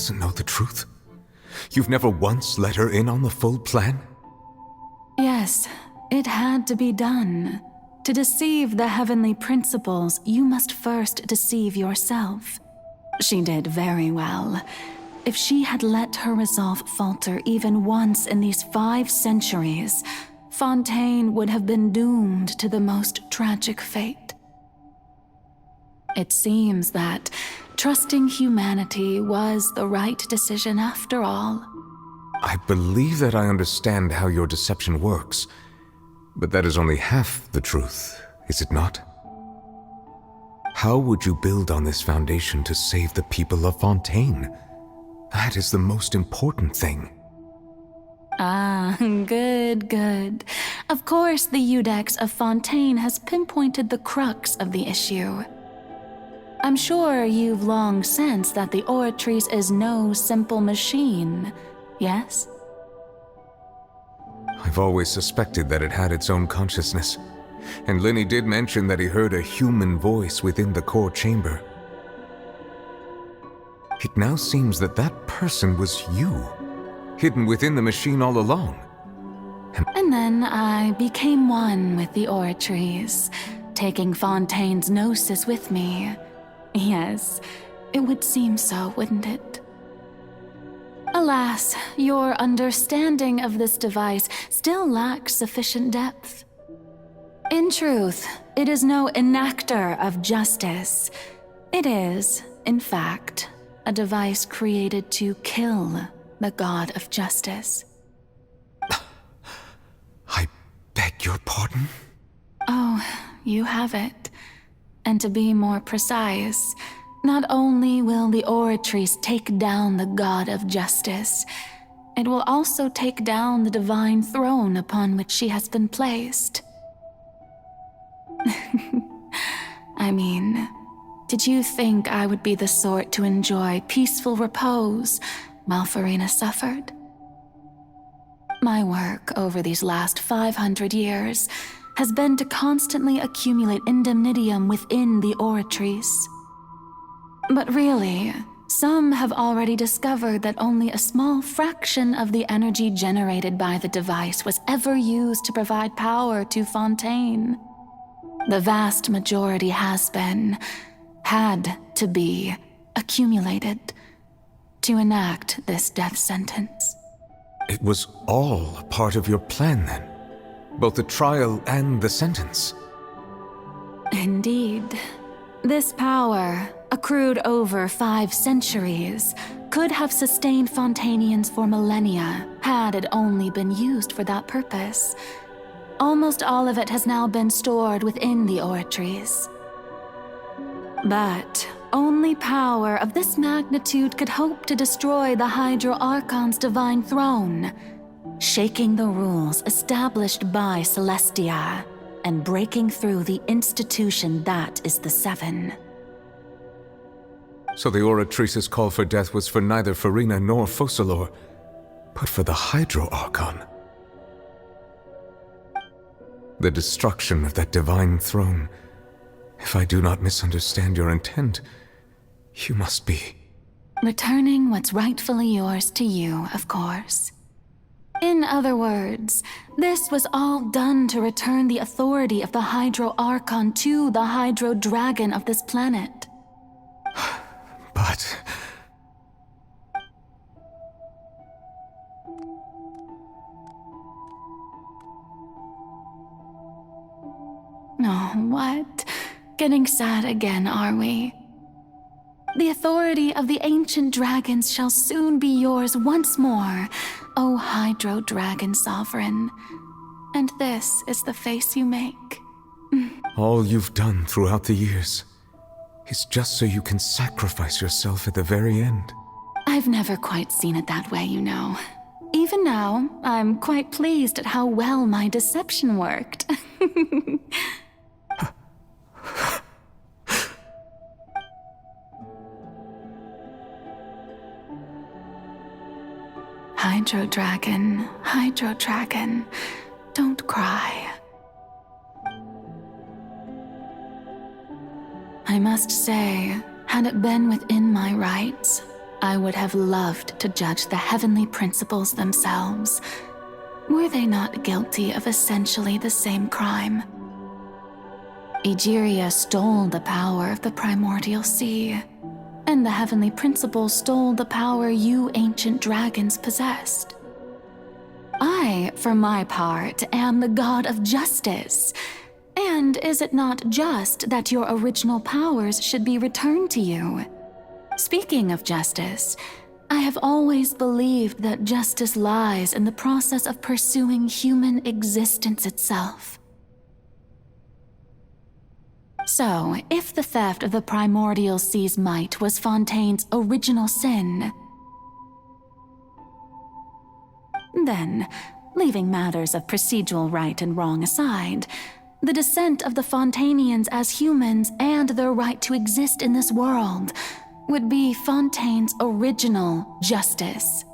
doesn't know the truth? You've never once let her in on the full plan? Yes, it had to be done. To deceive the heavenly principles, you must first deceive yourself. She did very well. If she had let her resolve falter even once in these 5 centuries, Fontaine would have been doomed to the most tragic fate. It seems that trusting humanity was the right decision after all. I believe that I understand how your deception works, but that is only half the truth, is it not? How would you build on this foundation to save the people of Fontaine? That is the most important thing. Ah, good. Of course, the Iudex of Fontaine has pinpointed the crux of the issue. I'm sure you've long sensed that the Oratrice is no simple machine, yes? I've always suspected that it had its own consciousness, and Lenny did mention that he heard a human voice within the core chamber. It now seems that that person was you, hidden within the machine all along. And then I became one with the Oratrice, taking Fontaine's gnosis with me. Yes, it would seem so, wouldn't it? Alas, your understanding of this device still lacks sufficient depth. In truth, it is no enactor of justice. It is, in fact, a device created to kill the god of justice. I beg your pardon? Oh, you have it. And to be more precise, not only will the Oratrice take down the god of justice, it will also take down the divine throne upon which she has been placed. I mean, did you think I would be the sort to enjoy peaceful repose while Furina suffered? My work over these last 500 years has been to constantly accumulate indemnitium within the Oratrice. But really, some have already discovered that only a small fraction of the energy generated by the device was ever used to provide power to Fontaine. The vast majority had to be, accumulated to enact this death sentence. It was all a part of your plan then? Both the trial and the sentence? Indeed. This power, accrued over 5 centuries, could have sustained Fontainians for millennia had it only been used for that purpose. Almost all of it has now been stored within the Oratrice. But only power of this magnitude could hope to destroy the Hydro Archon's divine throne, shaking the rules established by Celestia and breaking through the institution that is the Seven. So the Oratrice's call for death was for neither Furina nor Focalor, but for the Hydro Archon. The destruction of that divine throne. If I do not misunderstand your intent, you must be... returning what's rightfully yours to you, of course. In other words, this was all done to return the authority of the Hydro Archon to the Hydro Dragon of this planet. But... Oh, what? Getting sad again, are we? The authority of the ancient dragons shall soon be yours once more, O Hydro Dragon Sovereign. And this is the face you make. all you've done throughout the years is just so you can sacrifice yourself at the very end. I've never quite seen it that way, you know. Even now, I'm quite pleased at how well my deception worked. Hydro Dragon, don't cry. I must say, had it been within my rights, I would have loved to judge the heavenly principles themselves. Were they not guilty of essentially the same crime? Egeria stole the power of the primordial sea, and the heavenly principles stole the power you ancient dragons possessed. I, for my part, am the god of justice. And is it not just that your original powers should be returned to you? Speaking of justice, I have always believed that justice lies in the process of pursuing human existence itself. So, if the theft of the primordial sea's might was Fontaine's original sin, then, leaving matters of procedural right and wrong aside, the descent of the Fontanians as humans and their right to exist in this world would be Fontaine's original justice.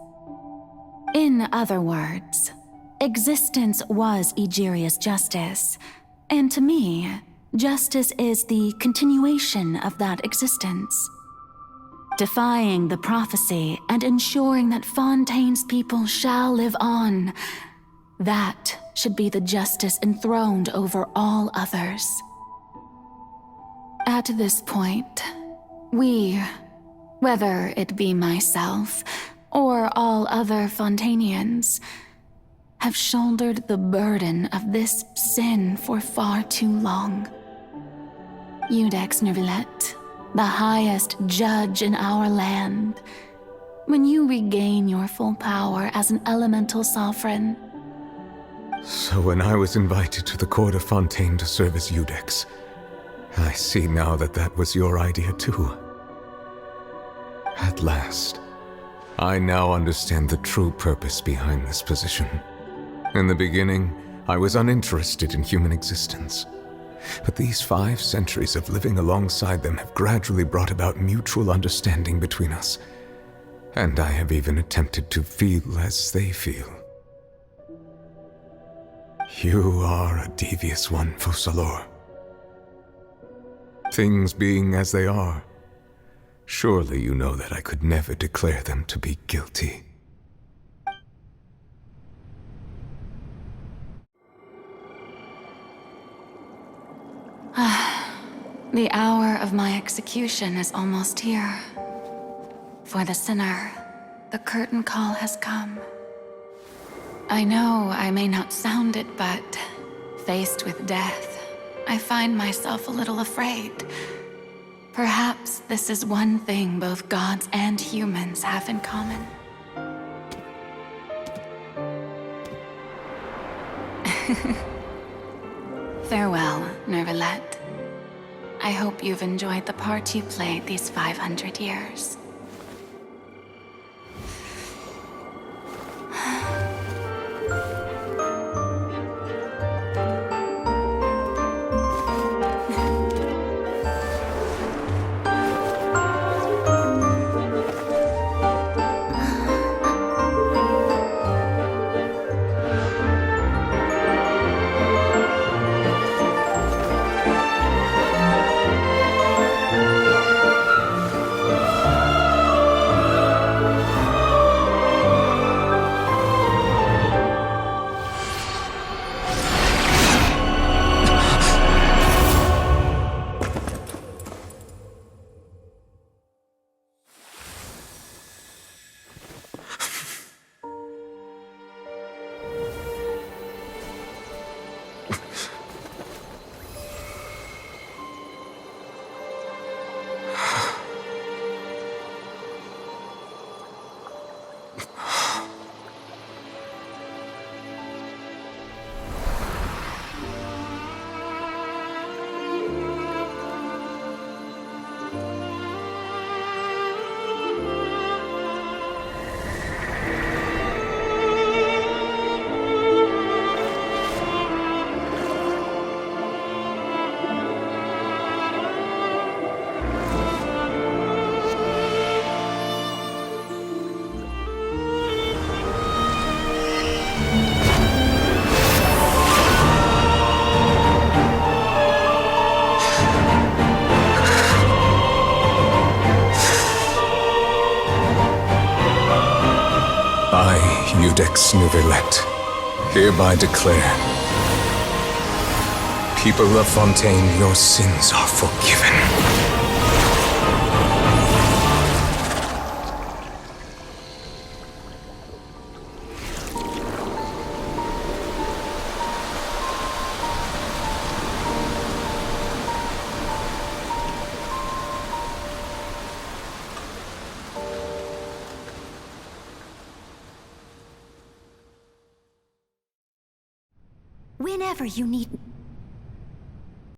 In other words, existence was Egeria's justice, and to me, justice is the continuation of that existence. Defying the prophecy and ensuring that Fontaine's people shall live on, that should be the justice enthroned over all others. At this point, we, whether it be myself or all other Fontanians, have shouldered the burden of this sin for far too long. Iudex Nervillet, the highest judge in our land, when you regain your full power as an elemental sovereign. So when I was invited to the court of Fontaine to serve as Iudex, I see now that that was your idea too. At last, I now understand the true purpose behind this position. In the beginning, I was uninterested in human existence. But these 5 centuries of living alongside them have gradually brought about mutual understanding between us. And I have even attempted to feel as they feel. You are a devious one, Focalor. Things being as they are, surely you know that I could never declare them to be guilty. The hour of my execution is almost here. For the sinner, the curtain call has come. I know I may not sound it, but faced with death, I find myself a little afraid. Perhaps this is one thing both gods and humans have in common. Farewell, Nervillet. I hope you've enjoyed the part you played these 500 years. I, Iudex Nouvelet, hereby declare, people of Fontaine, your sins are forgiven. Whenever you need...